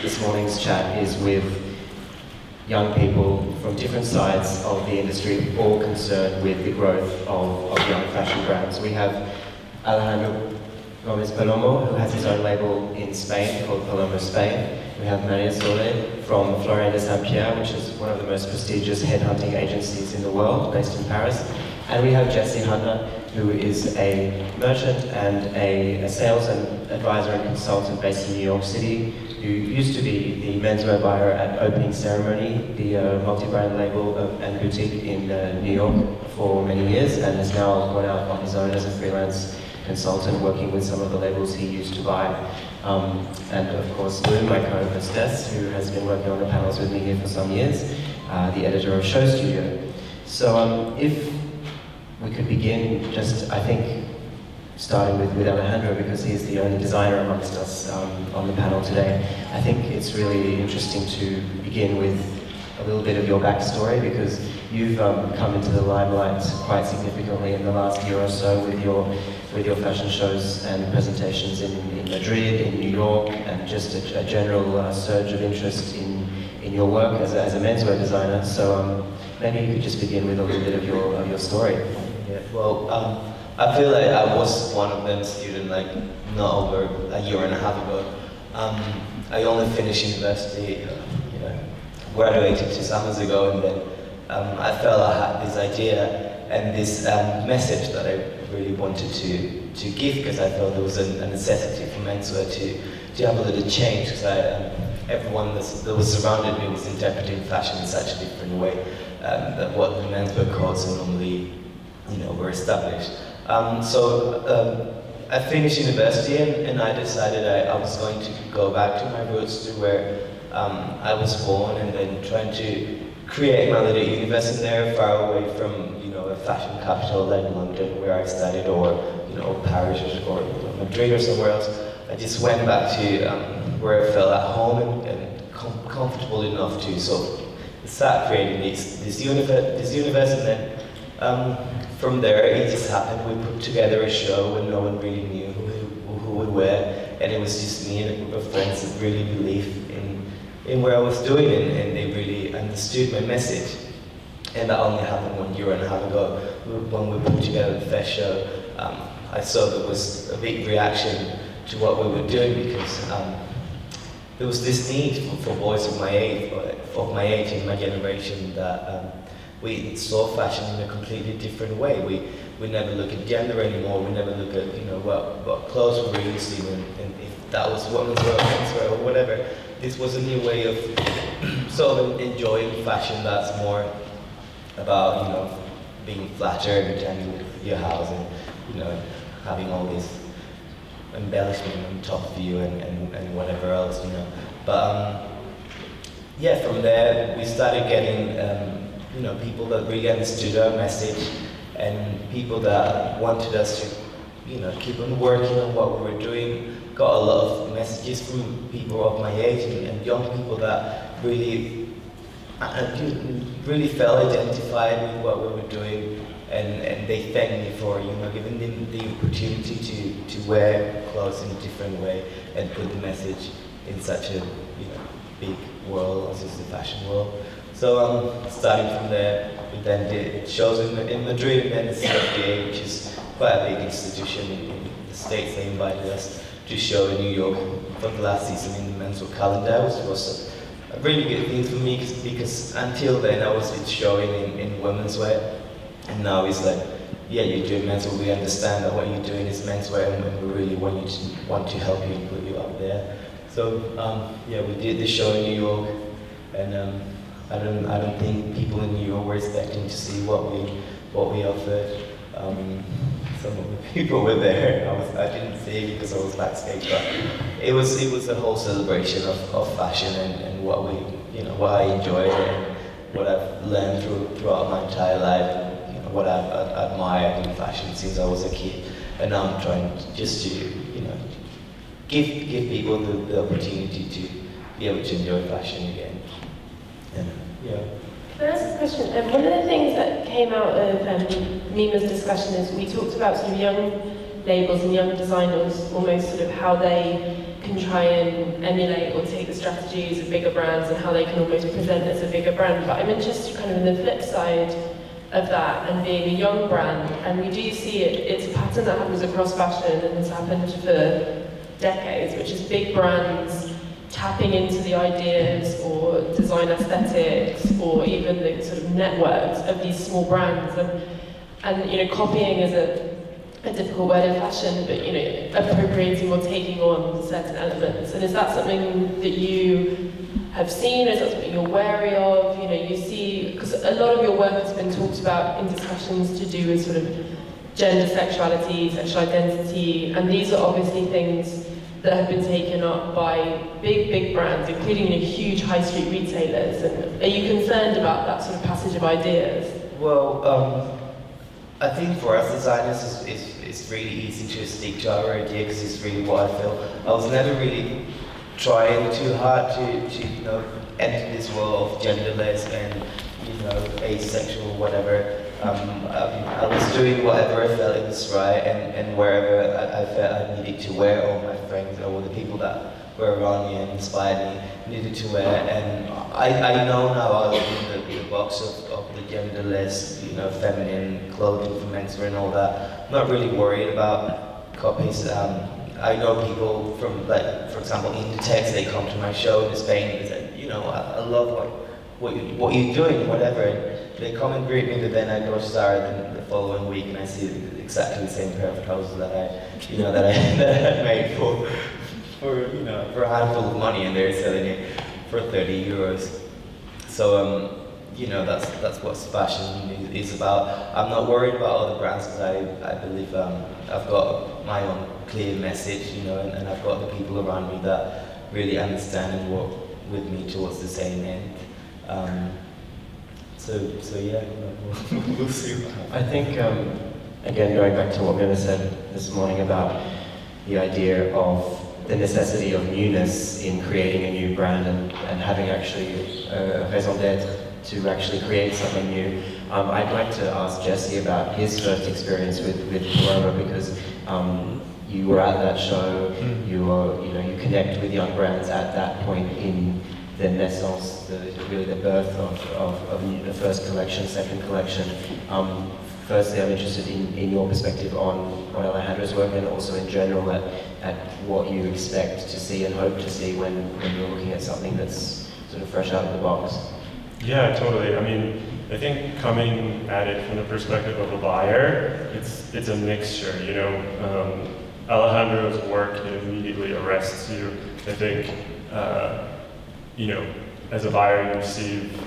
this morning's chat is with young people from different sides of the industry, all concerned with the growth of young fashion brands. We have Alejandro Goméz Palomo, who has his own label in Spain called Palomo Spain. We have Mariasole from Florent de Saint-Pierre, which is one of the most prestigious headhunting agencies in the world, based in Paris. And we have Jesse Hudnutt, who is a merchant and a sales and advisor and consultant based in New York City, who used to be the menswear buyer at Opening Ceremony, the multi-brand label and boutique in New York for many years, and has now gone out on his own as a freelance consultant, working with some of the labels he used to buy. And of course, Lou, my co-hostess, who has been working on the panels with me here for some years, the editor of SHOWstudio. So if we could begin just, I think, starting with Alejandro, because he's the only designer amongst us on the panel today. I think it's really interesting to begin with a little bit of your backstory, because you've come into the limelight quite significantly in the last year or so with your fashion shows and presentations in Madrid, in New York, and just a general surge of interest in your work as a menswear designer. So maybe you could just begin with a little bit of your story. Yeah, well, I feel like I was one of them students, like not over a year and a half ago. I only finished university, graduated 2 summers ago, and then I felt I had this idea and this message that I really wanted to give, because I felt there was a necessity for menswear to have a little change, because everyone that was surrounded me was interpreting fashion in such a different way than what the menswear codes normally were established. So I finished university, and I decided I was going to go back to my roots, to where I was born, and then trying to create my little universe in there, far away from a fashion capital like London, where I studied, or Paris, or Madrid, or somewhere else. I just went back to where I felt at home and comfortable enough to start creating this universe, and then from there it just happened. We put together a show when no one really knew who would wear, and it was just me and a group of friends that really believed in what I was doing, and they really understood my message. And that only happened 1.5 years ago when we put together the first show. I saw there was a big reaction to what we were doing, because there was this need for boys of my age and my generation, that we saw fashion in a completely different way. We never look at gender anymore. We never look at what clothes we were using, and if that was women's wear, men's wear, or whatever. This was a new way of sort of enjoying fashion that's more about being flattered every time you look at your house, and having all this embellishment on top of you and whatever else, But yeah, from there we started getting people that really understood our message, and people that wanted us to keep on working on what we were doing. Got a lot of messages from people of my age and young people that really felt identified with what we were doing, and they thanked me for giving them the opportunity to wear clothes in a different way and put the message in such a big world as is the fashion world. So starting from there, we then did shows in Madrid, and then the CFDA, which is quite a big institution in the States. They invited us to show in New York for the last season in the menswear calendar, which was a really good thing for me, because until then I was showing in women's wear, and now it's like, yeah, you're doing menswear, we understand that what you're doing is menswear, and we really want to help you and put you up there. So yeah, we did this show in New York, and I don't think people in New York were expecting to see what we offered. Some of the people were there. I didn't see it because I was backstage, but it was a whole celebration of fashion and what what I enjoyed and what I've learned throughout my entire life. What I've admired in fashion since I was a kid, and now I'm trying just to give people the opportunity to be able to enjoy fashion again. And yeah. Can I ask a question? One of the things that came out of Mima's discussion is we talked about sort of young labels and young designers, almost sort of how they can try and emulate or take the strategies of bigger brands and how they can almost present as a bigger brand. But I'm interested kind of in the flip side of that and being a young brand, and we do see it's a pattern that happens across fashion and has happened for decades, which is big brands tapping into the ideas or design aesthetics or even the sort of networks of these small brands, and you know, copying is a difficult word in fashion, but you know, appropriating or taking on certain elements. And is that something that you have seen? Is that something you're wary of? You know, you see, because a lot of your work has been talked about in discussions to do with sort of gender, sexuality, sexual identity, and these are obviously things that have been taken up by big brands, including, you know, huge high street retailers. And are you concerned about that sort of passage of ideas? Well, I think for us designers, it's really easy to stick to our idea because it's really what I feel. I was never really trying too hard to you know, enter this world of genderless and, you know, asexual, whatever. I was doing whatever I felt it was right, and wherever I felt I needed to wear, all my friends or the people that were around me and inspired me needed to wear. And I know now out of the box of the genderless, you know, feminine clothing for menswear and all that. I'm not really worried about copies. I know people from, like, for example, Inditex, they come to my show in Spain and they say, you know, I love what you're doing, whatever. And they come and greet me, but then I go to Zara the following week and I see exactly the same pair of trousers that I made for you know, for a handful of money, and they're selling it for 30 euros. So you know, that's what fashion is about. I'm not worried about other brands because I believe I've got my own clear message, you know, and I've got the people around me that really understand and work with me towards the same end. So yeah, we'll see what happens. I think, again, going back to what Mima said this morning about the idea of the necessity of newness in creating a new brand and having actually a raison d'être to actually create something new. I'd like to ask Jesse about his first experience with Palomo, because you were at that show, you connect with young brands at that point in the naissance, really the birth of the first collection, second collection. Firstly, I'm interested in your perspective on Alejandro's work, and also in general at what you expect to see and hope to see when you're looking at something that's sort of fresh out of the box. Yeah, totally. I mean, I think coming at it from the perspective of a buyer, it's a mixture, you know. Alejandro's work immediately arrests you. I think, you know, as a buyer you receive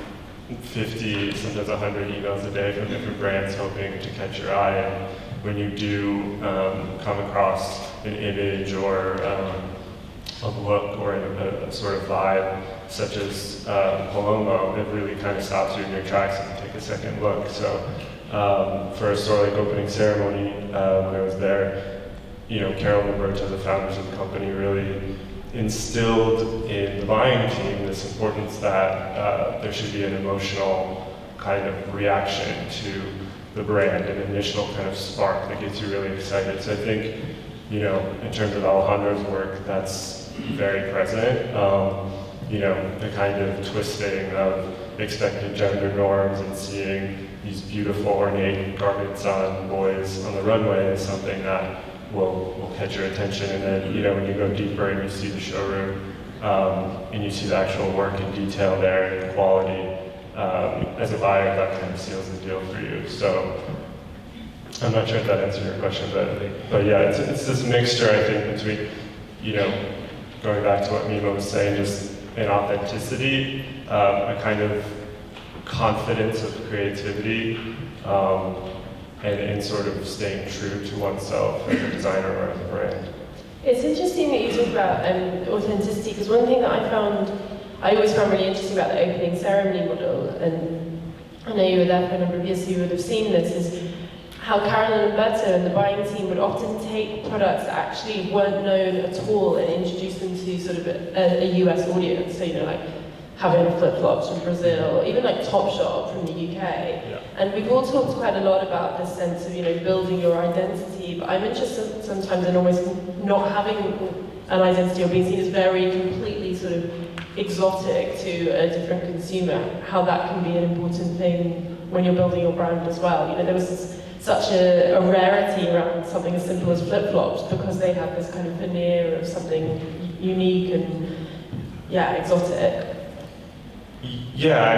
50, sometimes 100 emails a day from different brands hoping to catch your eye, and when you do come across an image or a look or a sort of vibe such as Palomo, it really kind of stops you in your tracks and you take a second look. So for a store like opening ceremony, when I was there, you know, Carol and Roberto, the founders of the company, really instilled in the buying team this importance that there should be an emotional kind of reaction to the brand, an initial kind of spark that gets you really excited. So I think, you know, in terms of Alejandro's work, that's very present. You know, the kind of twisting of expected gender norms and seeing these beautiful ornate garments on boys on the runway is something that will catch your attention. And then, you know, when you go deeper and you see the showroom and you see the actual work and detail there and the quality, as a buyer, that kind of seals the deal for you. So I'm not sure if that answered your question, but yeah, it's this mixture, I think, between, you know, going back to what Mima was saying, just an authenticity, a kind of confidence of creativity, and sort of staying true to oneself as a designer or as a brand. It's interesting that you talk about authenticity, because one thing that I always found really interesting about the opening ceremony model, and I know you were there for a number of years, so you would have seen this, is how Carolyn and Berto and the buying team would often take products that actually weren't known at all and introduce them to sort of a US audience. So, you know, like having flip-flops from Brazil, or even like Topshop from the UK. Yeah. And we've all talked quite a lot about this sense of, you know, building your identity, but I'm interested sometimes in almost not having an identity or being seen as very completely sort of exotic to a different consumer, how that can be an important thing when you're building your brand as well. You know, there was such a rarity around something as simple as flip-flops because they had this kind of veneer of something unique and, yeah, exotic. Yeah,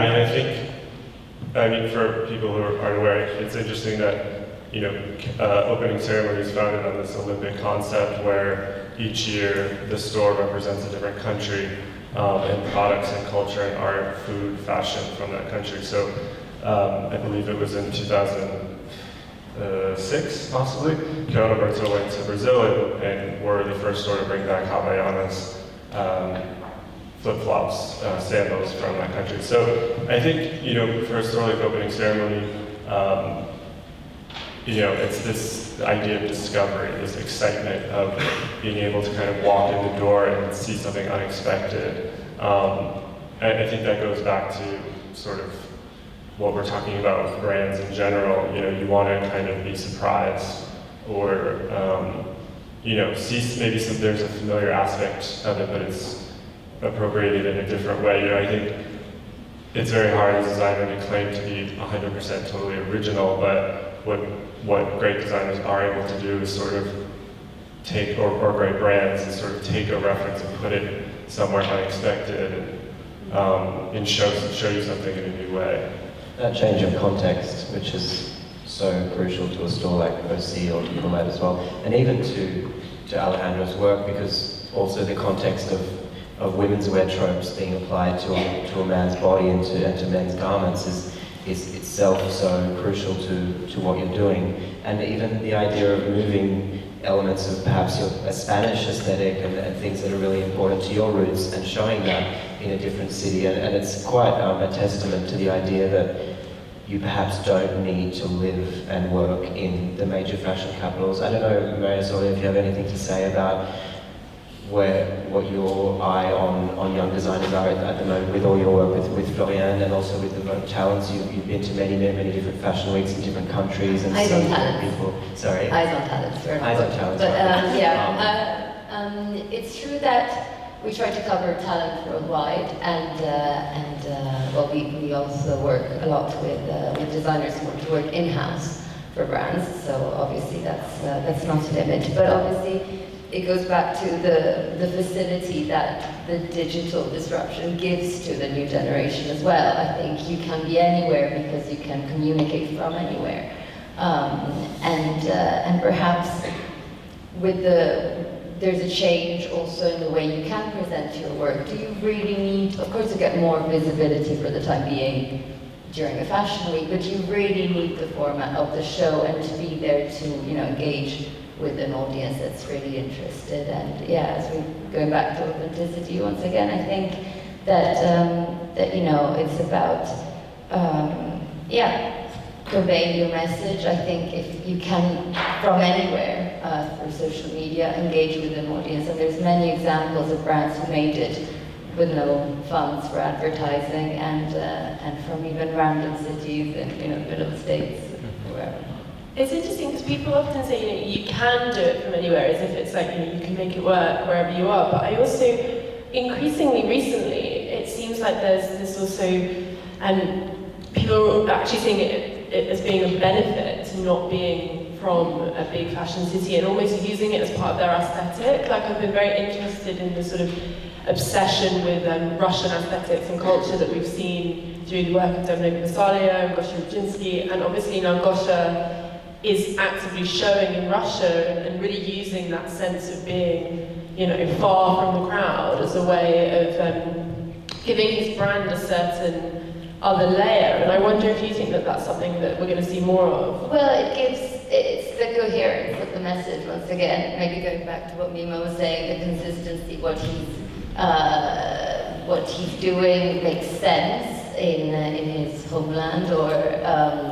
I mean, for people who aren't aware, it's interesting that, you know, opening ceremony is founded on this Olympic concept where each year the store represents a different country and products and culture and art, food, fashion from that country. So I believe it was in 2006, possibly, Alberto went to Brazil and were the first store to bring back Havaianas, flip-flops, sandals from that country. So I think, you know, for a store like opening ceremony, you know, it's this idea of discovery, this excitement of being able to kind of walk in the door and see something unexpected. I think that goes back to sort of what we're talking about with brands in general. You know, you want to kind of be surprised or, you know, see maybe there's a familiar aspect of it, but it's appropriated in a different way. You know, I think it's very hard as a designer to claim to be 100% totally original, but what great designers are able to do is sort of take, or great brands, is sort of take a reference and put it somewhere unexpected and show you something in a new way. That change of context, which is so crucial to a store like OC or Diplomat as well, and even to Alejandro's work, because also the context of women's wear tropes being applied to a man's body and to men's garments is itself so crucial to what you're doing. And even the idea of moving elements of perhaps a Spanish aesthetic and things that are really important to your roots and showing that in a different city. And it's quite a testament to the idea that you perhaps don't need to live and work in the major fashion capitals. I don't know, Mariasole, if you have anything to say about what your eye on young designers are at the moment with all your work with Florian and also with the Vogue Talents. You've been to many different fashion weeks in different countries and Eyes on seen Talents. people. Sorry? Eyes on Talents. Eyes on Talents. But right. it's true that we try to cover talent worldwide, and well, we also work a lot with designers who want to work in-house for brands. So obviously that's not a limit, but obviously it goes back to the facility that the digital disruption gives to the new generation as well. I think you can be anywhere because you can communicate from anywhere, and perhaps there's a change also in the way you can present your work. Do you really need, of course, to get more visibility for the time being during a fashion week, but you really need the format of the show and to be there to, you know, engage with an audience that's really interested. And yeah, as we going back to authenticity once again, I think that you know, it's about conveying your message. I think if you can, from anywhere, through social media, engage with an audience, and there's many examples of brands who made it with no funds for advertising, and from even random cities in, you know, the middle of the States, wherever. It's interesting because people often say, you know, you can do it from anywhere, as if it's like, you know, you can make it work wherever you are. But I also, increasingly recently, it seems like there's this also, and people are actually seeing it as being a benefit to not being from a big fashion city and almost using it as part of their aesthetic. Like, I've been very interested in the sort of obsession with Russian aesthetics and culture that we've seen through the work of Dominic Masalia and Gosha Rudzinski, and obviously now Gosha is actively showing in Russia and really using that sense of being, you know, far from the crowd as a way of giving his brand a certain other layer. And I wonder if you think that that's something that we're going to see more of. Well, it's the coherence of the message once again. Maybe going back to what Mimo was saying, the consistency, what he's doing makes sense in his homeland, or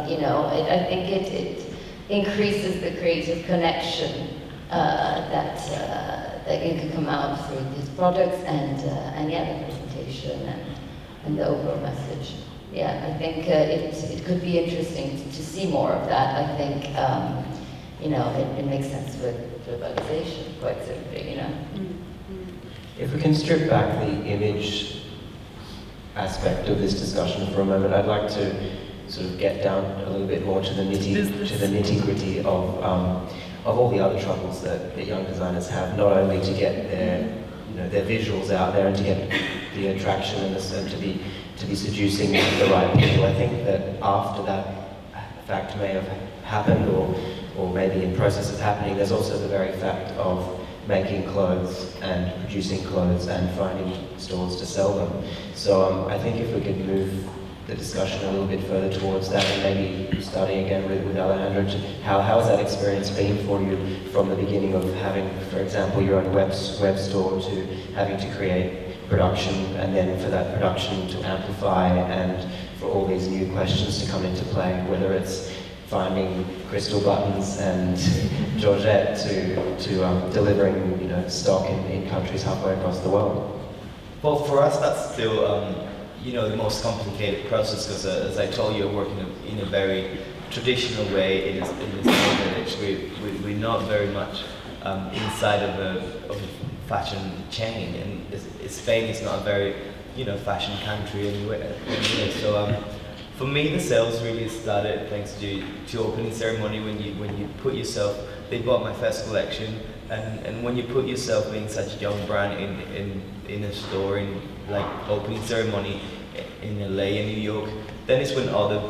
you know, I think it increases the creative connection that you can come out through these products and yeah, the presentation and the overall message. Yeah, I think it could be interesting to see more of that. I think you know, it makes sense with globalization, quite simply, you know. If we can strip back the image aspect of this discussion for a moment, I'd like to sort of get down a little bit more to the nitty-gritty of all the other troubles that young designers have, not only to get their visuals out there and to get the attraction and to be seducing the right people. I think that after that fact may have happened, or maybe in process of happening, there's also the very fact of making clothes and producing clothes and finding stores to sell them. So I think if we could move the discussion a little bit further towards that, and maybe starting again with Alejandro, how has that experience been for you from the beginning of having, for example, your own web store, to having to create production, and then for that production to amplify and for all these new questions to come into play, whether it's finding crystal buttons and Georgette to delivering stock in countries halfway across the world? Well, for us, that's still the most complicated process, because as I told you, I work in a very traditional way in a small village. We're not very much inside of a fashion chain, and Spain is not a very fashion country anyway. So for me, the sales really started thanks to opening ceremony, when you put yourself. They bought my first collection, and when you put yourself being such a young brand in a store, in like opening ceremony in LA and New York, then it's when other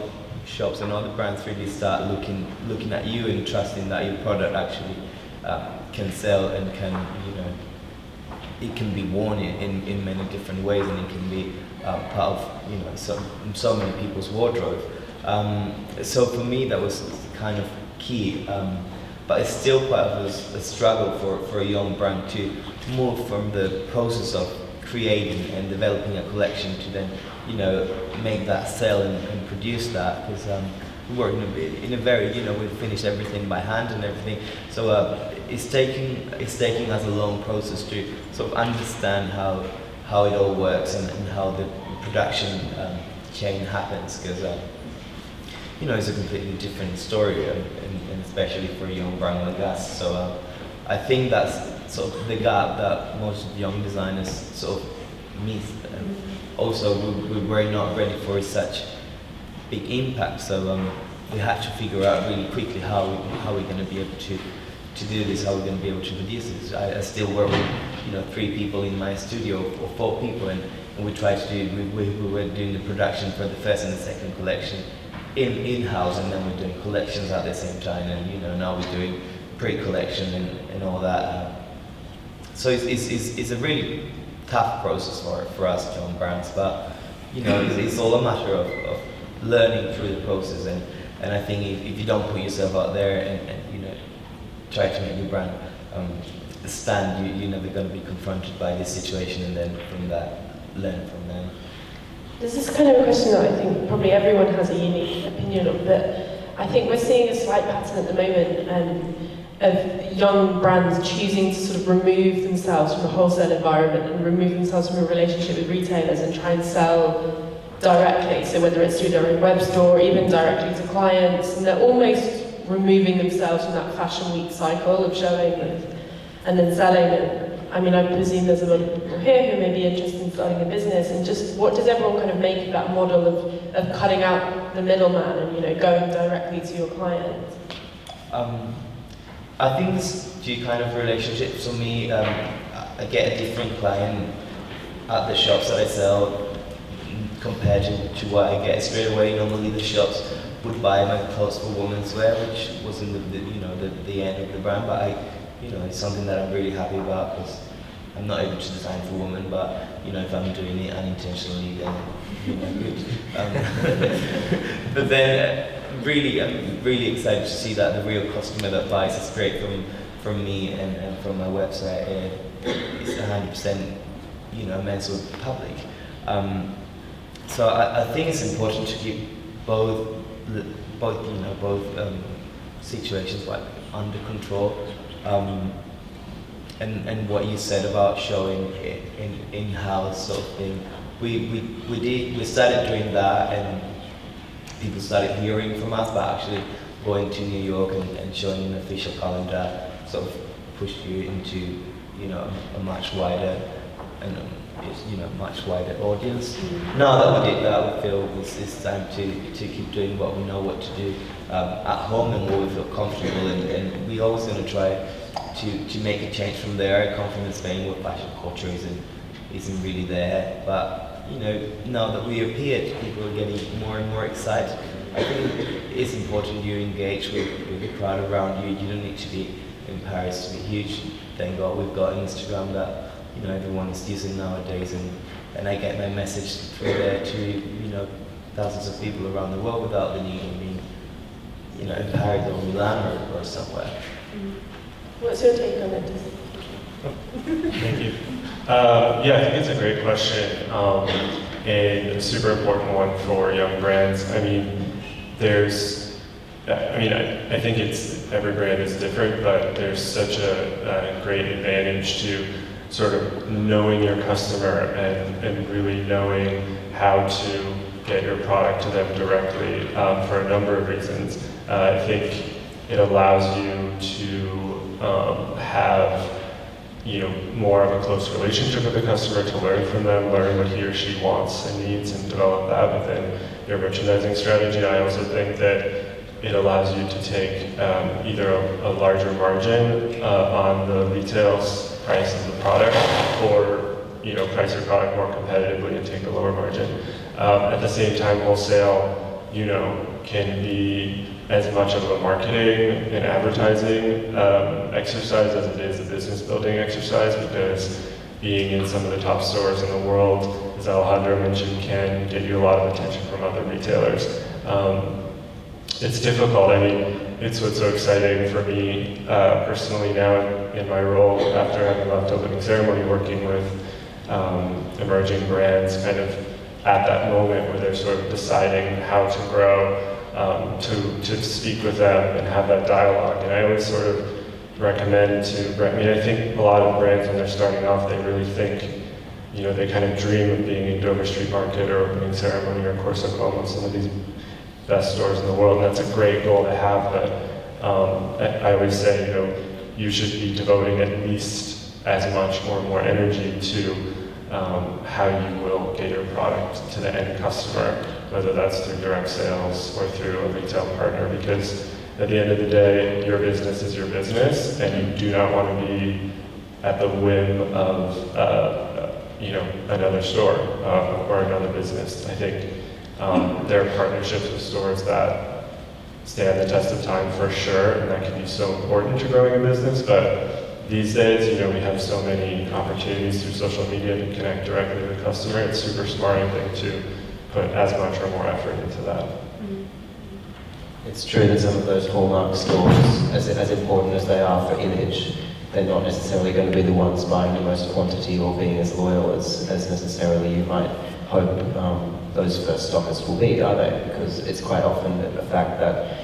shops and other brands really start looking at you and trusting that your product actually can sell and it can be worn in many different ways, and it can be part of so many people's wardrobe. So for me, that was kind of key. But it's still part of a struggle for a young brand to move from the process of creating and developing a collection to then make that sell and produce that, because we work in a very we finish everything by hand and everything, so it's taking us a long process to sort of understand how it all works and how the production chain happens, because it's a completely different story, and especially for a young brand like us. So I think that's sort of the gap that most young designers sort of miss. Also, we were not ready for such big impact, so we had to figure out really quickly how we're going to be able to do this, how we're going to be able to produce this. I still work with 3 people in my studio, or 4 people, and we tried to do. We were doing the production for the first and the second collection in-house, and then we're doing collections at the same time, and now we're doing pre-collection and all that. So it's a really tough process for us young brands, but it's all a matter of learning through the process, and I think if you don't put yourself out there and try to make your brand stand, you're never going to be confronted by this situation, and then from that learn from them. This is kind of a question that I think probably everyone has a unique opinion on, but I think we're seeing a slight pattern at the moment of young brands choosing to sort of remove themselves from the wholesale environment and remove themselves from a relationship with retailers and try and sell directly. So whether it's through their own web store, or even directly to clients, and they're almost removing themselves from that fashion week cycle of showing and then selling. I mean, I presume there's a lot of people here who may be interested in starting a business, and just what does everyone kind of make of that model of cutting out the middleman and going directly to your client? I think this kind of relationship, for me, I get a different client at the shops that I sell compared to what I get straight away. Normally the shops would buy my clothes for women's wear, which wasn't the end of the brand, but it's something that I'm really happy about, because I'm not able to design for women, but if I'm doing it unintentionally, then good. But then I'm really excited to see that the real customer that buys is straight from me and from my website is 100% men's public. So I think it's important to keep both situations like under control. And what you said about showing in-house sort of thing, we started doing that, and people started hearing from us, but actually going to New York and showing an official calendar sort of pushed you into a much wider and much wider audience. Now that we did that, we feel it's time to keep doing what we know what to do at home and what we feel comfortable in, and we're always going to try to make a change from there. I come from Spain where fashion culture isn't really there, but now that we appeared, people are getting more and more excited. I think it's important you engage with the crowd around you. You don't need to be in Paris to be huge. Thank God we've got Instagram that everyone is using nowadays, and I get my message through there to thousands of people around the world without the need of being in Paris or Milan or somewhere. What's your take on it? Thank you. Yeah, I think it's a great question, and a super important one for young brands. I mean, I think every brand is different, but there's such a great advantage to sort of knowing your customer and really knowing how to get your product to them directly for a number of reasons. I think it allows you to have more of a close relationship with the customer, to learn from them, learn what he or she wants and needs, and develop that within your merchandising strategy. I also think that it allows you to take either a larger margin on the retail price of the product, or price your product more competitively and take a lower margin. At the same time, wholesale, can be as much of a marketing and advertising exercise as it is a business building exercise, because being in some of the top stores in the world, as Alejandro mentioned, can get you a lot of attention from other retailers. It's difficult. I mean, it's what's so exciting for me personally now in my role after having left opening ceremony, working with emerging brands kind of at that moment where they're sort of deciding how to grow, to speak with them and have that dialogue. And I always sort of recommend I think a lot of brands when they're starting off, they really think, they kind of dream of being in Dover Street Market or opening ceremony or Corso Como, some of these best stores in the world, and that's a great goal to have, but I always say, you should be devoting at least as much or more energy to how you will get your product to the end customer, whether that's through direct sales or through a retail partner, because at the end of the day, your business is your business, and you do not want to be at the whim of another store or another business. I think there are partnerships with stores that stand the test of time for sure, and that can be so important to growing a business. But these days, we have so many opportunities through social media to connect directly with the customer. It's super smart, I think, to put as much or more effort into that. It's true that some of those hallmark stores, as important as they are for image, they're not necessarily going to be the ones buying the most quantity or being as loyal as necessarily you might hope those first stockers will be, are they? Because it's quite often the fact that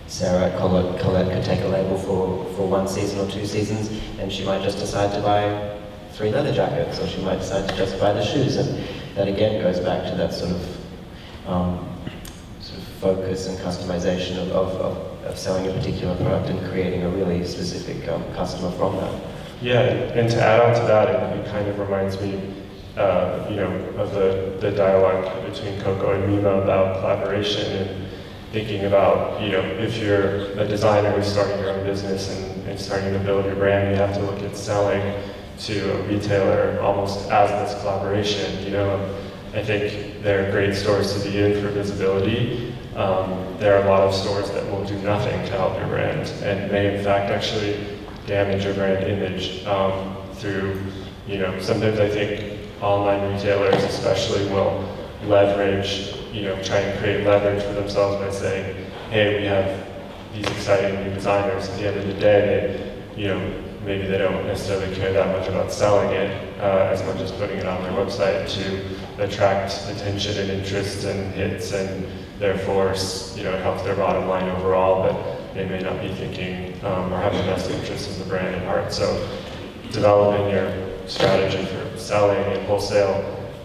Sarah at Colette could take a label for 1 season or 2 seasons, and she might just decide to buy 3 leather jackets, or she might decide to just buy the shoes, and that again goes back to that sort of focus and customization of selling a particular product and creating a really specific customer from that. Yeah, and to add on to that, it kind of reminds me of the dialogue between Coco and Mima about collaboration, and thinking about, if you're a designer who's starting your own business and starting to build your brand, you have to look at selling to a retailer almost as this collaboration. I think there are great stores to be in for visibility. There are a lot of stores that will do nothing to help your brand, and may in fact actually damage your brand image through, sometimes I think online retailers especially will leverage, try and create leverage for themselves by saying, hey, we have these exciting new designers. At the end of the day, maybe they don't necessarily care that much about selling it as much as putting it on their website to attract attention and interest and hits, and therefore, it helps their bottom line overall, but they may not be thinking or have the best interest of the brand at heart. So developing your strategy for selling and wholesale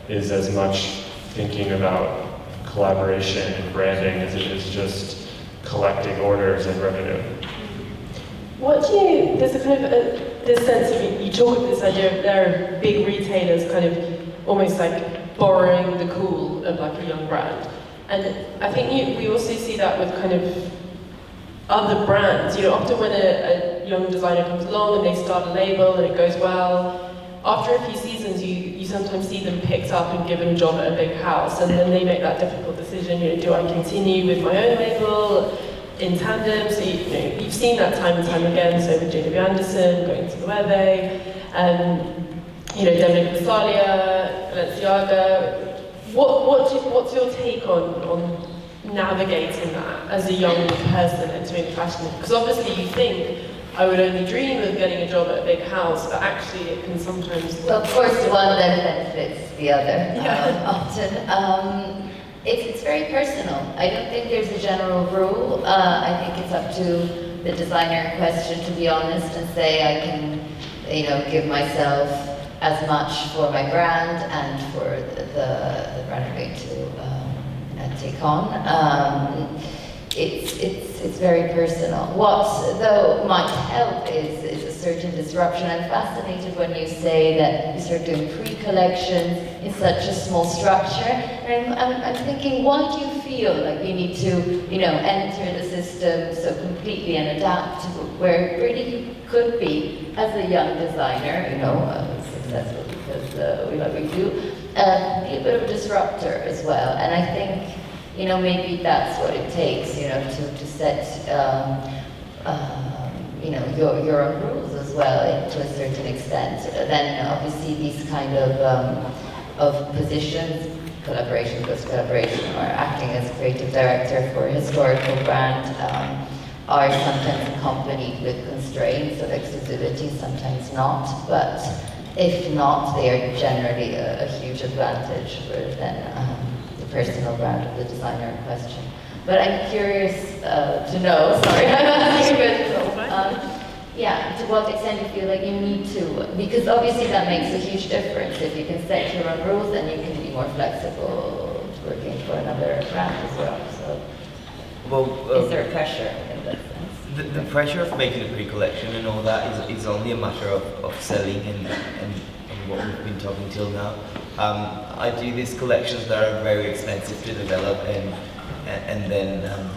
is as much thinking about collaboration and branding as it is just collecting orders and revenue. There's a kind of this sense of, you talk of this idea of there are big retailers kind of almost like borrowing the cool of like a young brand. And I think we also see that with kind of other brands. You know, often when a young designer comes along and they start a label and it goes well, after a few seasons you sometimes see them picked up and given a job at a big house, and then they make that difficult decision, you know, do I continue with my own label in tandem? So you've seen that time and time again, so with J.W. Anderson, going to the Loewe, you know, Dominic Massalia, Balenciaga. What's your take on navigating that as a young person entering the fashion? Because obviously you think, I would only dream of getting a job at a big house, but actually it can sometimes... Well, of course, one then benefits the other, Yeah. often. It's very personal. I don't think there's a general rule. I think it's up to the designer in question to be honest and say, I can, you know, give myself as much for my brand and for the brand I'm going to take on. It's very personal. What though might help is a certain disruption. I'm fascinated when you say that you start doing pre-collections in such a small structure. And I'm thinking, why do you feel like you need to, you know, enter the system so completely and adapt to where really you could be as a young designer, you know, successful because we like what we do, be a bit of a disruptor as well. And I think, you know, maybe that's what it takes, you know, to set, you know, your own rules as well, to a certain extent. Then obviously these kind of positions, collaboration goes collaboration, or acting as creative director for a historical brand, are sometimes accompanied with constraints of exclusivity, sometimes not. But if not, they are generally a huge advantage rather than the personal brand of the designer in question. But I'm curious to know, sorry, I'm asking but yeah, to what extent you feel like you need to, because obviously that makes a huge difference. If you can set your own rules, then you can be more flexible to working for another brand as well. So, is there pressure in that sense? The pressure of making a pre-collection and all that is only a matter of selling and what we've been talking till now. I do these collections that are very expensive to develop, and then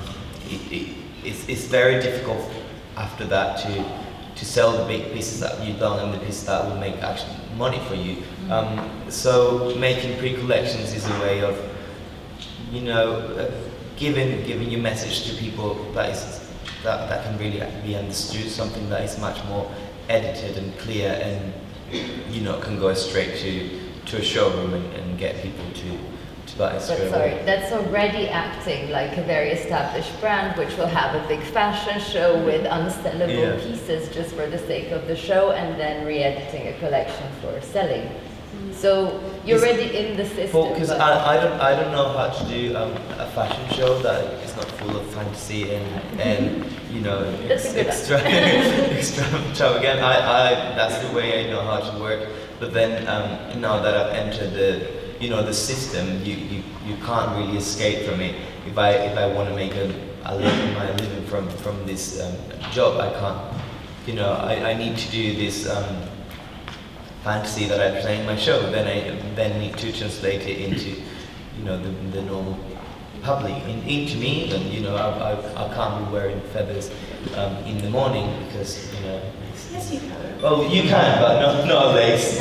it's very difficult after that to sell the big pieces that you've done and the pieces that will make actually money for you. So making pre-collections is a way of, you know, giving your message to people that can really be understood, something that is much more edited and clear, and you know, can go straight to a showroom and get people to buy it straight away. That's already acting like a very established brand, which will have a big fashion show with unsellable pieces just for the sake of the show, and then re-editing a collection for selling. So you're already in the system. Because I don't know how to do a fashion show that is not full of fantasy and you know, extravagant. That's the way I know how to work. But then now that I've entered the system, you can't really escape from it. If I want to make my living from this job, I can't. You know, I need to do this fantasy that I present in my show. Then I then need to translate it into, you know, the normal public. Into me, even, you know, I can't be wearing feathers in the morning because, you know. Yes, you can. Well, you can, but not a lace,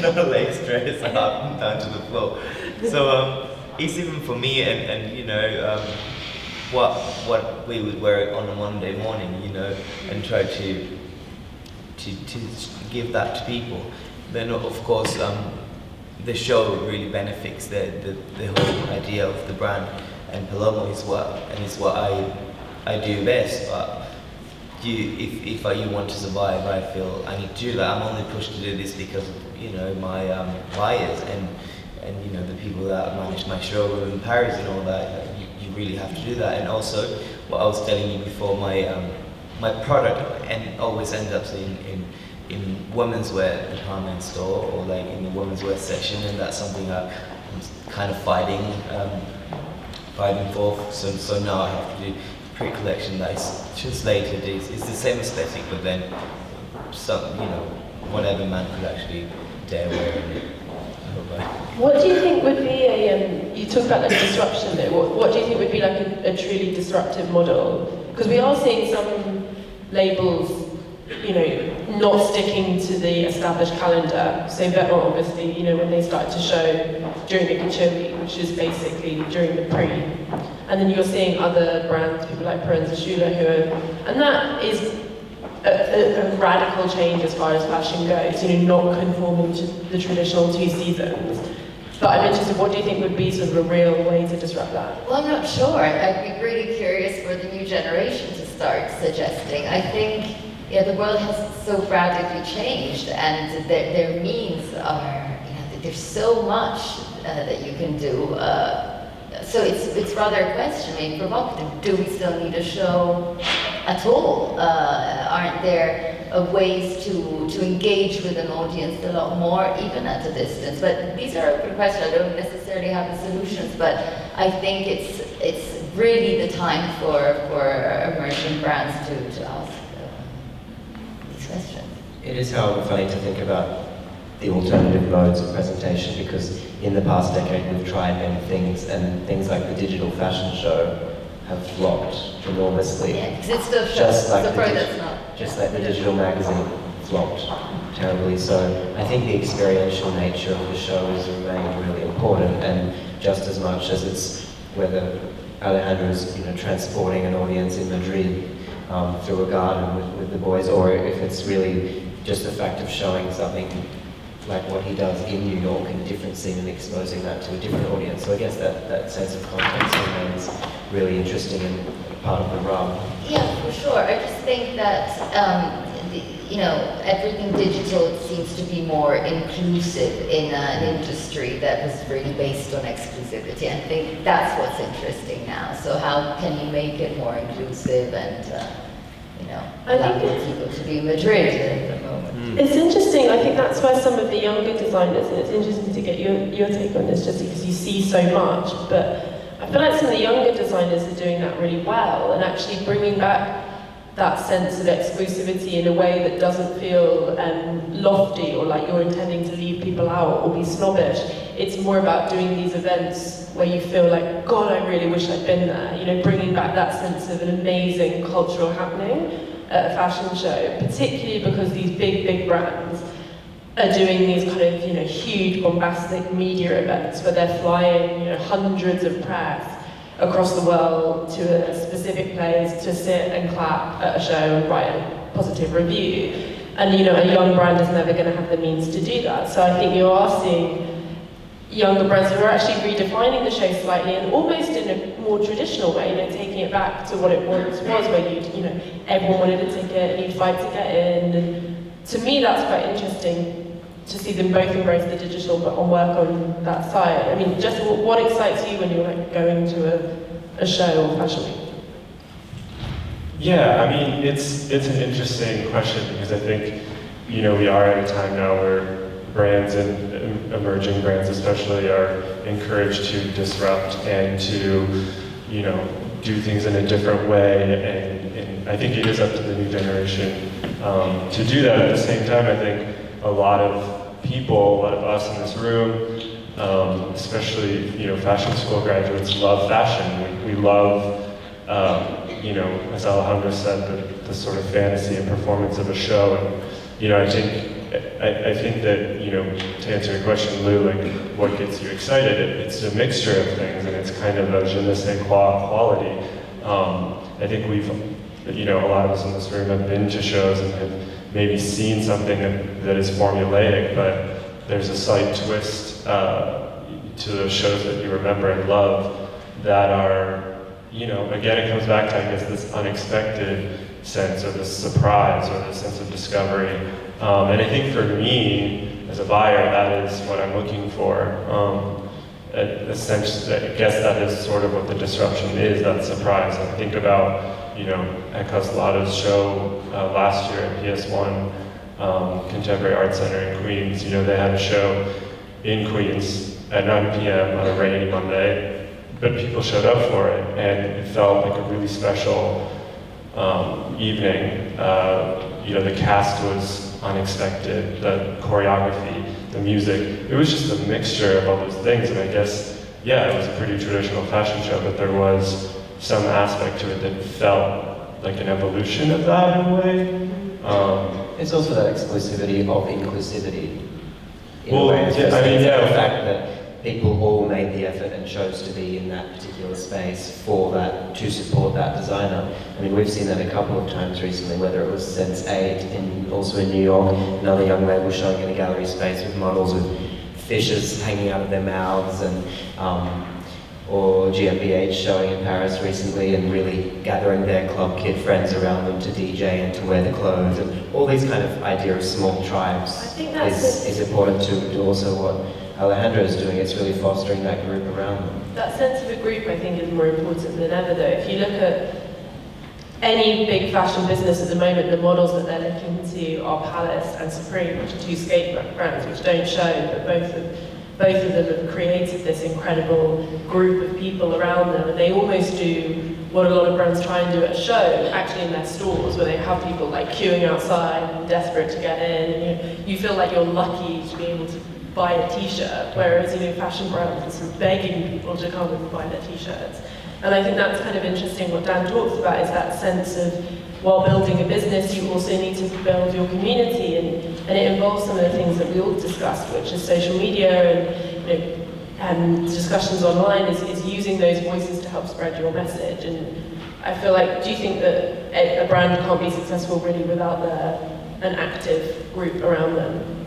not a lace dress up down to the floor. So it's even for me, and you know, what we would wear on a Monday morning, you know, and try to give that to people. Then of course the show really benefits the whole idea of the brand, and Palomo is what I do best. But if you want to survive, I feel I need to do that. I'm only pushed to do this because of, you know, my buyers and you know, the people that manage my showroom in Paris and all that. You really have to do that. And also, what I was telling you before, my product always ends up in women's wear department store, or like in the women's wear section, and that's something I'm kind of fighting for. So now I have to do pre-collection that is translated. It's the same aesthetic, but then some, whatever man could actually dare wear it. What do you think would be you talk about like disruption there, what do you think would be like a truly disruptive model? Because we are seeing some labels, not sticking to the established calendar. So Vetements, obviously, when they started to show during the Couture Week, which is basically during the pre. And then you're seeing other brands, people like Mariasole, and that is a radical change as far as fashion goes, not conforming to the traditional 2 seasons. But I'm interested, what do you think would be sort of a real way to disrupt that? Well, I'm not sure. I'd be really curious for the new generation to start suggesting. I think the world has so radically changed, and their means are, there's so much that you can do. So it's rather a question, maybe provocative. Do we still need a show at all? Aren't there ways to engage with an audience a lot more, even at a distance? But these are open questions. I don't necessarily have the solutions, but I think it's really the time for emerging brands to ask these questions. It is, however, funny to think about the alternative modes of presentation, because in the past decade we've tried many things, and things like the digital fashion show have flopped enormously. Yeah, because it's still Just like the digital magazine flopped terribly. So I think the experiential nature of the show has remained really important, and just as much as it's whether Alejandro is transporting an audience in Madrid through a garden with the boys, or if it's really just the fact of showing something like what he does in New York in a different scene and exposing that to a different audience. So I guess that sense of context remains really interesting and part of the rub. Yeah, for sure. I just think that everything digital seems to be more inclusive in an industry that was really based on exclusivity. I think that's what's interesting now. So how can you make it more inclusive and allow people to be in Madrid at the moment? It's interesting. I think that's why some of the younger designers, and it's interesting to get your take on this, Jesse, because you see so much, but I feel like some of the younger designers are doing that really well, and actually bringing back that sense of exclusivity in a way that doesn't feel lofty or like you're intending to leave people out or be snobbish. It's more about doing these events where you feel like, God, I really wish I'd been there. Bringing back that sense of an amazing cultural happening at a fashion show, particularly because these big brands are doing these kind of, huge bombastic media events where they're flying, hundreds of press across the world to a specific place to sit and clap at a show and write a positive review. And a young brand is never going to have the means to do that. So I think you are seeing younger brands who are actually redefining the show slightly and almost in a more traditional way, taking it back to what it once was, where everyone wanted a ticket and you'd fight to get in. And to me, that's quite interesting to see them both embrace the digital but work on that side. I mean, just what excites you when you're going to a show or fashion week? Yeah, I mean, it's an interesting question, because I think, we are at a time now where brands and emerging brands especially are encouraged to disrupt and to, do things in a different way, and I think it is up to the new generation to do that. At the same time, I think a lot of people, a lot of us in this room, especially fashion school graduates, love fashion. We love, as Alejandro said, the sort of fantasy and performance of a show. And I think that to answer your question, Lou, like what gets you excited? It's a mixture of things, and it's kind of a je ne sais quoi quality. I think we've, a lot of us in this room have been to shows and have maybe seen something that is formulaic, but there's a slight twist to those shows that you remember and love that are, again, it comes back to, I guess, this unexpected sense, or this surprise, or this sense of discovery. And I think for me, as a buyer, that is what I'm looking for. Essentially, I guess that is sort of what the disruption is, that surprise. I think about, at Coslato's show last year at PS1 Contemporary Art Center in Queens. They had a show in Queens at 9 p.m. on a rainy Monday, but people showed up for it, and it felt like a really special evening. The cast was unexpected. The choreography, the music, it was just a mixture of all those things. And I guess, yeah, it was a pretty traditional fashion show, but there was some aspect to it that felt like an evolution of that in a way. It's also that exclusivity of inclusivity. Well, I mean, yeah. The fact that people all made the effort and chose to be in that particular space for that, to support that designer. I mean, we've seen that a couple of times recently, whether it was Sense8, also in New York, another young label showing in a gallery space with models with fishes hanging out of their mouths, and or GmbH showing in Paris recently and really gathering their club kid friends around them to DJ and to wear the clothes, and all these kind of idea of small tribes I think that's is important to also what Alejandro is doing. It's really fostering that group around them. That sense of a group, I think, is more important than ever, though. If you look at any big fashion business at the moment, the models that they're looking to are Palace and Supreme, which are two skate brands which don't show, but both of them have created this incredible group of people around them, and they almost do what a lot of brands try and do at a show, actually in their stores, where they have people like queuing outside and desperate to get in, and you feel like you're lucky to be able to buy a t-shirt, whereas fashion brands are sort of begging people to come and buy their t-shirts. And I think that's kind of interesting what Dan talks about, is that sense of, while building a business, you also need to build your community, and it involves some of the things that we all discussed, which is social media and discussions online, is using those voices to help spread your message. And I feel like, do you think that a brand can't be successful really without an active group around them?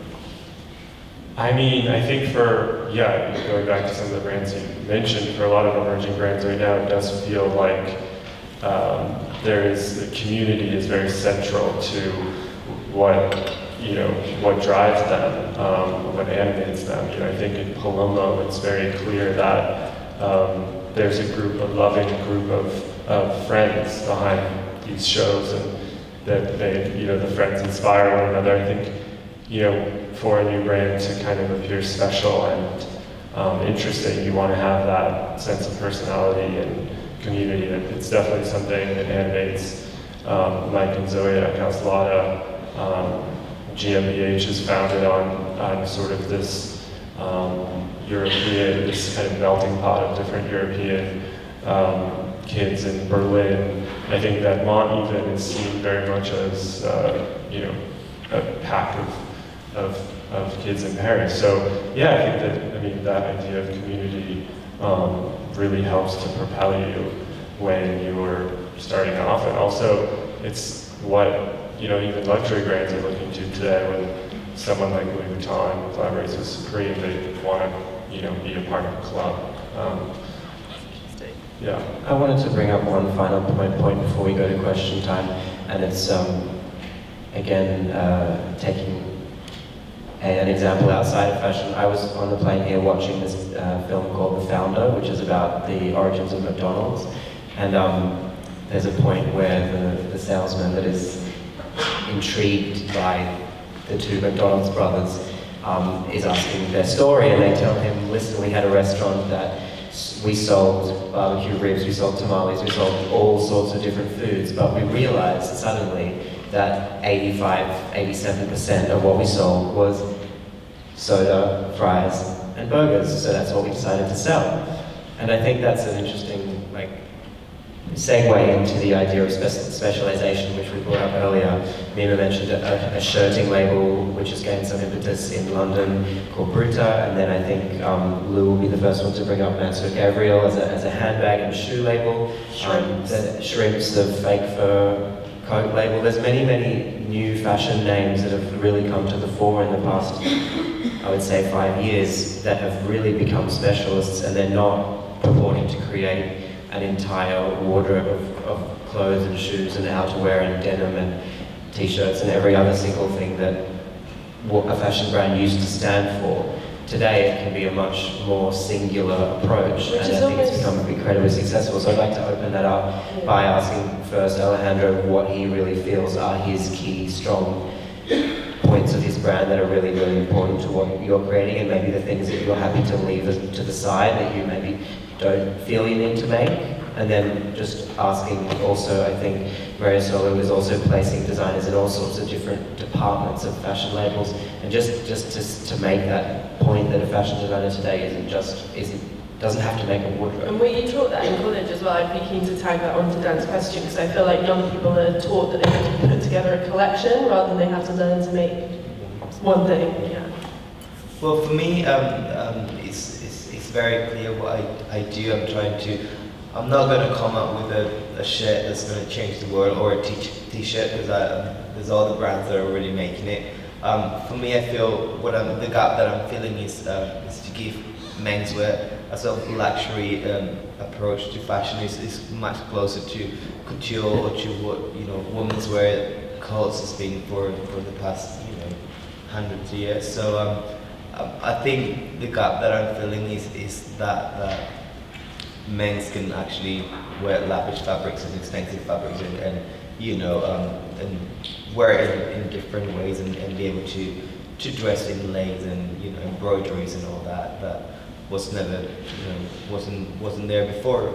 I mean, I think going back to some of the brands you mentioned, for a lot of emerging brands right now, it does feel like the community is very central to what drives them, what animates them. I think in Palomo, it's very clear that there's a loving group of friends behind these shows, and that the friends inspire one another. I think, for a new brand to kind of appear special and interesting, you want to have that sense of personality and community. It's definitely something that animates Mike and Zoe at Caslata. GmbH is founded on sort of this this kind of melting pot of different European kids in Berlin. I think that Mont even is seen very much as a pack of kids in Paris. So yeah, I think that idea of community really helps to propel you when you're starting off, and also it's what even luxury brands are looking to today. When someone like Louis Vuitton collaborates with Supreme, they want to be a part of a club. Yeah. I wanted to bring up one final point before we go to question time, and it's again taking an example outside of fashion. I was on the plane here watching this film called The Founder, which is about the origins of McDonald's, and there's a point where the salesman that is intrigued by the two McDonald's brothers is asking their story, and they tell him, listen, we had a restaurant that we sold barbecue ribs, we sold tamales, we sold all sorts of different foods, but we realized suddenly that 87% of what we sold was soda, fries, and burgers, so that's what we decided to sell. And I think that's an interesting segue into the idea of specialization, which we brought up earlier. Mima mentioned a shirting label which has gained some impetus in London called Bruta, and then I think Lou will be the first one to bring up Mansur Gabriel as a handbag and shoe label. The Shrimps, the fake fur coat label. There's many new fashion names that have really come to the fore in the past, I would say, 5 years, that have really become specialists, and they're not purporting to create an entire wardrobe of clothes and shoes and outerwear and denim and t-shirts and every other single thing that a fashion brand used to stand for. Today it can be a much more singular approach, and I think it's become incredibly successful. So I'd like to open that up by asking first Alejandro what he really feels are his key strong points of his brand that are really, really important to what you're creating, and maybe the things that you're happy to leave to the side that you maybe don't feel you need to make. And then just asking also, I think Mariasole was also placing designers in all sorts of different departments of fashion labels, and just to make that point that a fashion designer today doesn't have to make a wardrobe. And were you taught that in college as well? I'd be keen to tag that onto Dan's question, because I feel like young people are taught that they have to put together a collection rather than they have to learn to make one thing. Yeah. Well, for me, it's very clear what I do. I'm not going to come up with a shirt that's going to change the world, or a t-shirt, because there's other brands that are already making it. For me, I feel the gap that I'm feeling is to give menswear a sort of luxury approach to fashion. Is much closer to couture, or to what women's wear clothes has been for the past hundreds of years. So I think the gap that I'm feeling is that men's can actually wear lavish fabrics and expensive fabrics and wear it in different ways and be able to dress in lace and embroideries and all that was never wasn't there before.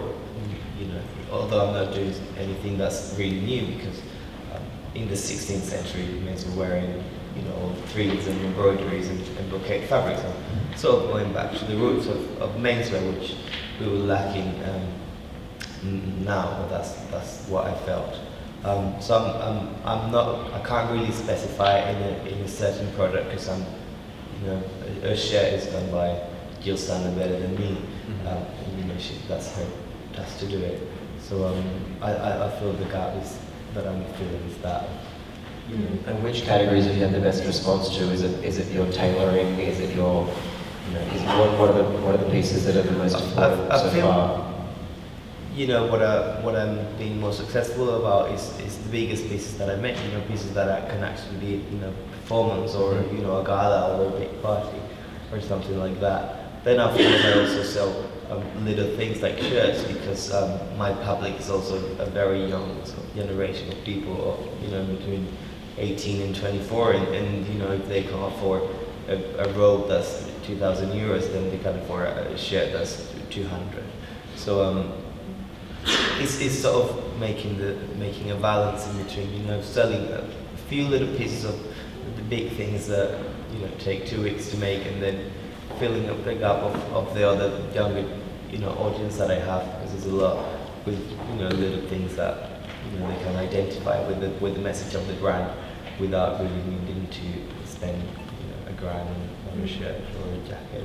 Although I'm not doing anything that's really new, because in the 16th century men were wearing frills and embroideries and brocade fabrics. I'm sort of going back to the roots of menswear, which we were lacking now. But that's what I felt. So I can't really specify in a certain product, because a shirt is done by Jill Sander better than me. That's her task to do it. So I feel the gap that I'm feeling is that. And which categories have you had the best response to? Is it your tailoring? Is it your what are the pieces that are the most important so far? What I'm being most successful about is the biggest pieces that I make. Pieces that can actually be performance, or a gala, or a big party, or something like that. Then of course I also sell little things like shirts, because my public is also a very young generation of people, between 18 and 24, and if they can afford a robe that's 2,000 euros, then they can afford a shirt that's 200. So it's sort of making a balance in between, selling a few little pieces of the big things that take 2 weeks to make, and then filling up the gap of the other younger audience that I have, because there's a lot with little things that they can identify with the message of the brand, without really needing to spend $1,000 on a shirt or a jacket.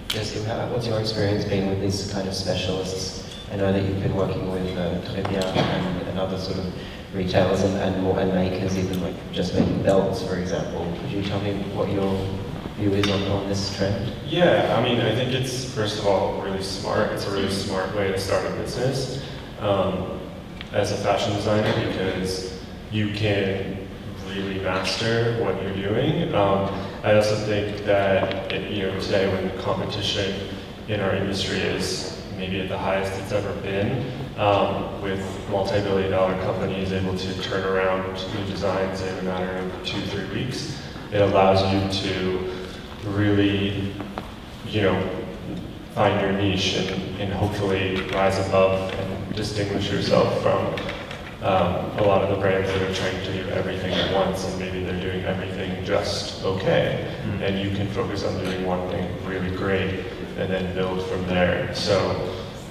Jesse, what's your experience been with these kind of specialists? I know that you've been working with Curated and other sort of retailers and makers, even like just making belts, for example. Could you tell me what your view is on this trend? Yeah, I mean, I think it's, first of all, really smart. It's a really smart way to start a business as a fashion designer, because you can really master what you're doing. I also think that today, when the competition in our industry is maybe at the highest it's ever been, with multi-billion-dollar companies able to turn around new designs in a matter of 2-3 weeks, it allows you to really, find your niche and hopefully rise above and distinguish yourself from a lot of the brands that are trying to do everything at once, and maybe they're doing everything just okay. And you can focus on doing one thing really great and then build from there. So,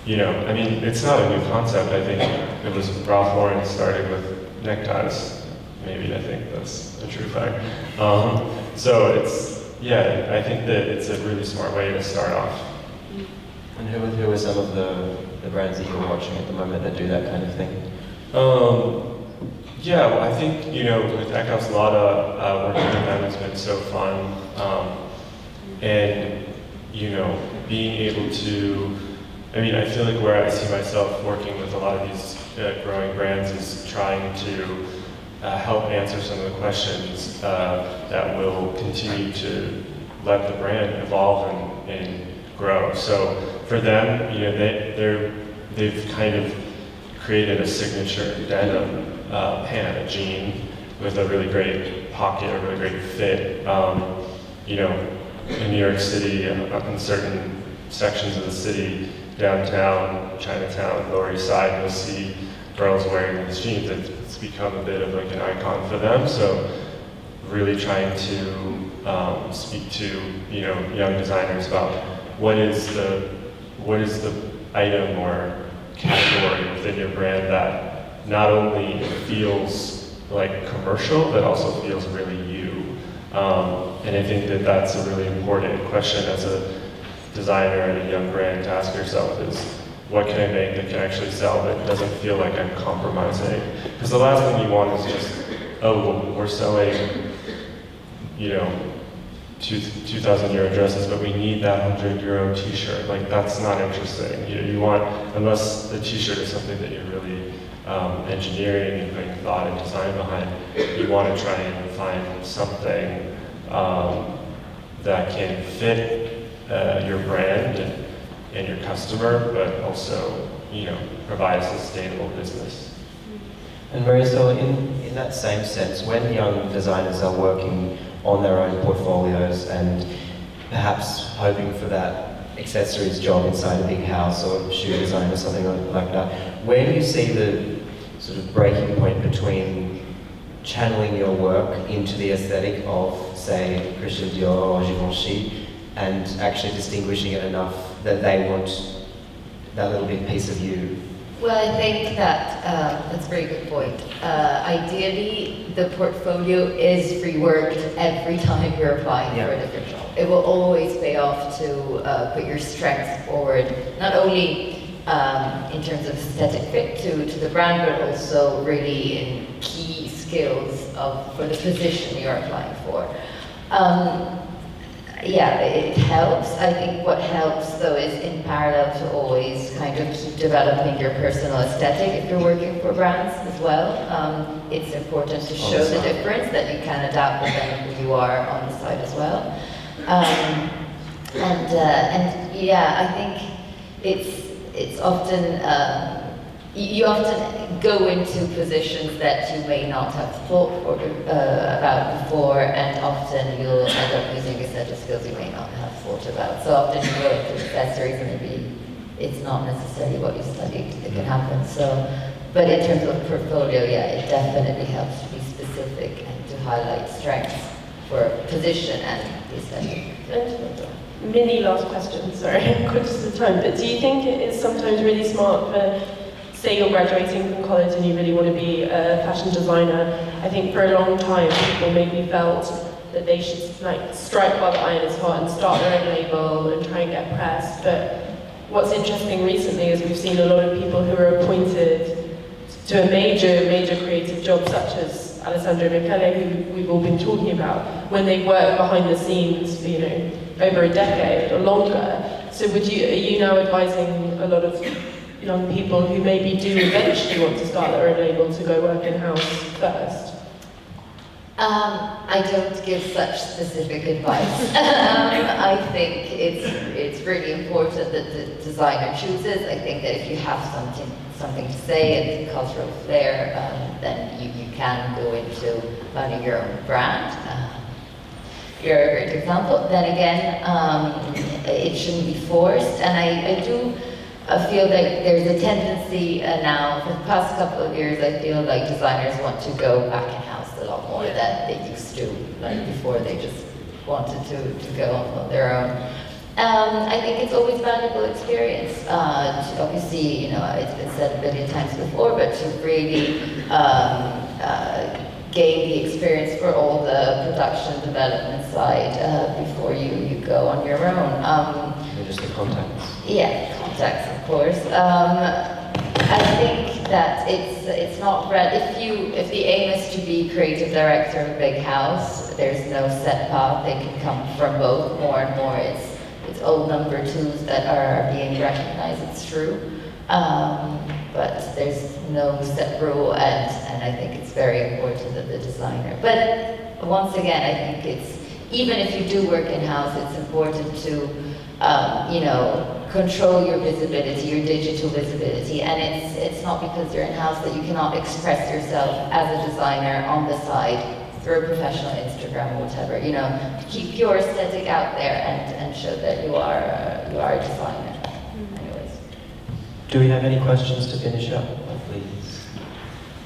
I mean, it's not a new concept. I think it was Ralph Lauren started with neckties. Maybe, I think that's a true fact. So I think that it's a really smart way to start off. And who are some of the brands that you're watching at the moment that do that kind of thing? Well, I think, with Eckhouse Lotta, working with them has been so fun. And, being able to, I feel like where I see myself working with a lot of these growing brands is trying to help answer some of the questions that will continue to let the brand evolve and grow. So for them, they've kind of created a signature denim pant, a jean with a really great pocket, a really great fit. In New York City, up in certain sections of the city, downtown, Chinatown, Lower East Side, you'll see girls wearing these jeans. It's become a bit of like an icon for them. So really trying to speak to young designers about what is the item or category within your brand that not only feels like commercial but also feels really you. And I think that that's a really important question as a designer and a young brand to ask yourself is, what can I make that can actually sell that doesn't feel like I'm compromising? Because the last thing you want is just, oh, well, we're selling, 2,000 euro dresses, but we need that 100 euro t-shirt. Like, that's not interesting. You want, unless the t-shirt is something that you're really engineering and putting thought and design behind, you want to try and find something that can fit your brand and your customer, but also, provide a sustainable business. And Mariasole, in that same sense, when young designers are working on their own portfolios and perhaps hoping for that accessories job inside a big house or shoe design or something like that, where do you see the sort of breaking point between channeling your work into the aesthetic of, say, Christian Dior or Givenchy, and actually distinguishing it enough that they want that little bit piece of you? Well, I think that that's a very good point. Ideally, the portfolio is reworked every time you're applying for a different job. It will always pay off to put your strengths forward, not only in terms of aesthetic fit to the brand, but also really in key skills for the position you're applying for. Yeah, it helps. I think what helps though is in parallel to always kind of keep developing your personal aesthetic if you're working for brands as well. It's important to show the difference, that you can adapt with them who you are on the side as well. And yeah, I think it's often you often go into positions that you may not have thought about before, and often you'll end up using a set of skills you may not have thought about. So often you go into accessories and maybe it's not necessarily what you studied. It can happen. So, but in terms of portfolio, yeah, it definitely helps to be specific and to highlight strengths for a position and the aesthetic. Mini last question, sorry, I'm conscious of time, but do you think it is sometimes really smart for, say you're graduating from college and you really want to be a fashion designer? I think for a long time people maybe felt that they should strike while the iron is hot and start their own label and try and get pressed. But what's interesting recently is we've seen a lot of people who are appointed to a major creative job, such as Alejandro Goméz, who we've all been talking about, when they work behind the scenes for over a decade or longer. So are you now advising a lot of young people who maybe do eventually want to start their own label to go work in-house first? I don't give such specific advice. I think it's really important that the designer chooses. I think that if you have something to say and cultural flair, then you can go into running your own brand. You're a great example. Then again, it shouldn't be forced, and I do feel like there's a tendency now, for the past couple of years, I feel like designers want to go back in-house a lot more than they used to. Like before, they just wanted to go on their own. I think it's always valuable experience. Obviously, it's been said a billion times before, but to really gain the experience for all the production development side before you go on your own. And just the contacts. Yeah, contacts, of course. I think that it's not if the aim is to be creative director of a big house, there's no set path. They can come from both. More and more, it's old number twos that are being recognized. It's true. But there's no set rule, and I think it's very important that the designer. But once again, I think it's, even if you do work in-house, it's important to, control your visibility, your digital visibility, and it's not because you're in-house that you cannot express yourself as a designer on the side through a professional Instagram or whatever. Keep your aesthetic out there and show that you are a designer. Anyways. Do we have any questions to finish up? Please.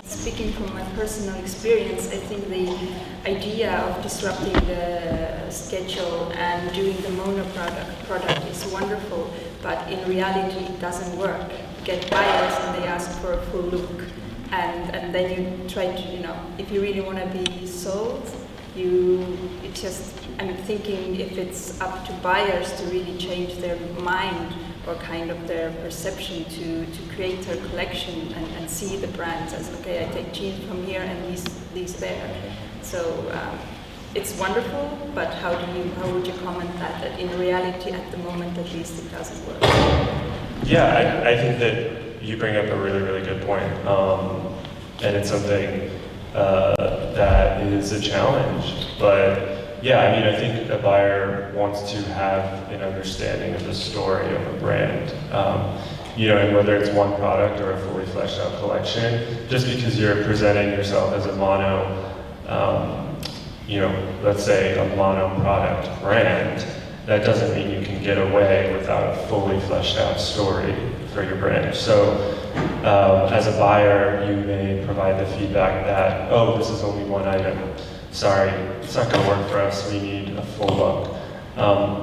Speaking from my personal experience, I think the idea of disrupting the schedule and doing the mono product is wonderful, but in reality it doesn't work. You get buyers and they ask for a full look, and then you try to, if you really want to be sold, I'm thinking if it's up to buyers to really change their mind or kind of their perception to create their collection and see the brands as, okay, I take jeans from here and these there. So it's wonderful, but how would you comment that in reality at the moment at least it doesn't work? Yeah, I think that you bring up a really, really good point. And it's something that is a challenge. But yeah, I think a buyer wants to have an understanding of the story of a brand. And whether it's one product or a fully fleshed out collection, just because you're presenting yourself as a mono, let's say a mono product brand, that doesn't mean you can get away without a fully fleshed out story for your brand. So as a buyer, you may provide the feedback that, oh, this is only one item. Sorry, it's not going to work for us. We need a full look.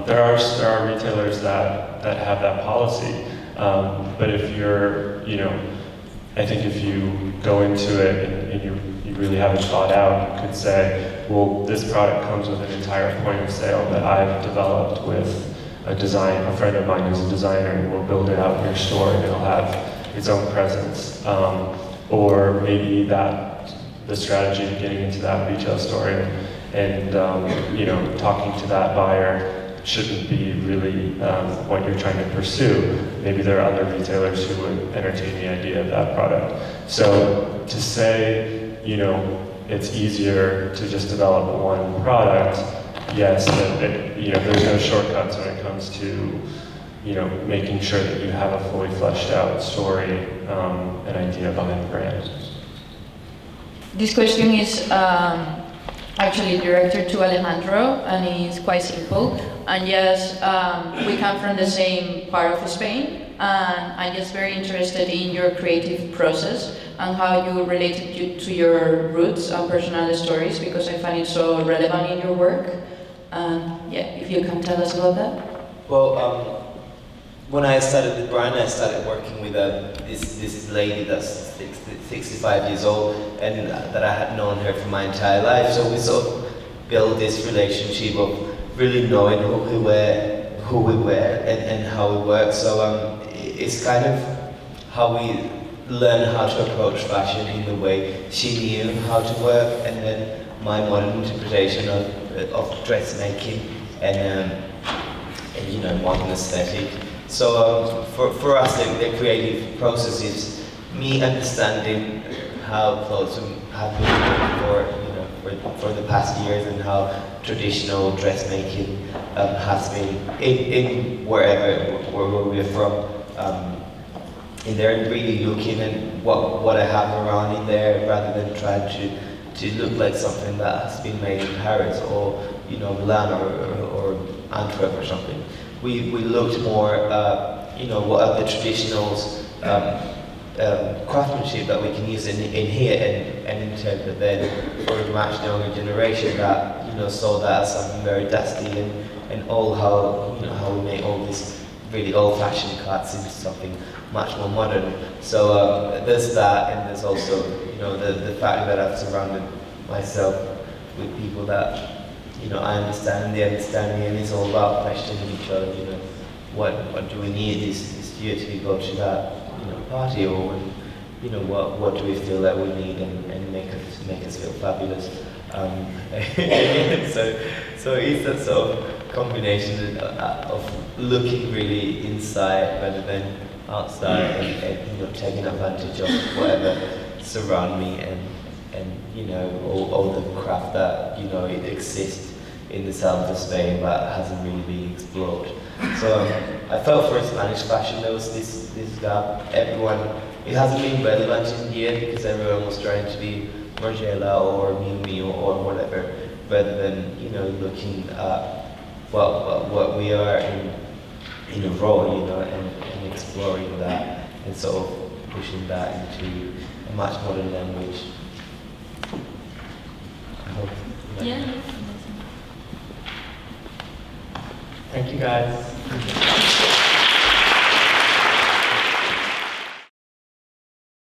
There are retailers that have that policy, but if you're, I think if you go into it and you really have it thought out, you could say, well, this product comes with an entire point of sale that I've developed with a friend of mine who's a designer, and we'll build it out in your store, and it'll have its own presence. Or maybe the strategy of getting into that retail store and talking to that buyer shouldn't be really what you're trying to pursue. Maybe there are other retailers who would entertain the idea of that product. So to say, it's easier to just develop one product, yes, but there's no shortcuts when it comes to making sure that you have a fully fleshed out story, an idea behind the brand. This question is actually directed to Alejandro, and it's quite simple. And yes, we come from the same part of Spain, and I'm just very interested in your creative process and how you relate it to your roots and personal stories, because I find it so relevant in your work. And yeah, if you can tell us about that. Well, when I started the brand, I started working with this lady that's 65 years old, and that I had known her for my entire life. So we sort of built this relationship of really knowing who we were, and how we work. So it's kind of how we learn how to approach fashion in the way she knew how to work, and then my modern interpretation of dressmaking and modern aesthetic. So for us, the creative process is me understanding how clothes have been for the past years, and how traditional dressmaking has been in where we're from. In there, and really looking at what I have around in there, rather than trying to look like something that has been made in Paris or Milan or Antwerp or something. We looked more what are the traditionals, craftsmanship that we can use in here and interpret then for a much younger generation that saw that as something very dusty and all how we make all these really old-fashioned cuts into something much more modern. So there's that, and there's also the fact that I've surrounded myself with people that I understand and they understand me, and it's all about questioning each other. What do we need this year to go to that party, or what do we feel that we need and make us feel fabulous. So it's that sort of combination of looking really inside rather than outside, and taking advantage of whatever surround me, and all the craft that it exists in the south of Spain but hasn't really been explored. So I felt for Spanish fashion there was this gap. It hasn't been relevant in here because everyone was trying to be Margiela or Mimi or whatever, rather than looking at what we are in a raw, and exploring that and sort of pushing that into a much modern language. I hope. Yeah. Thank you guys.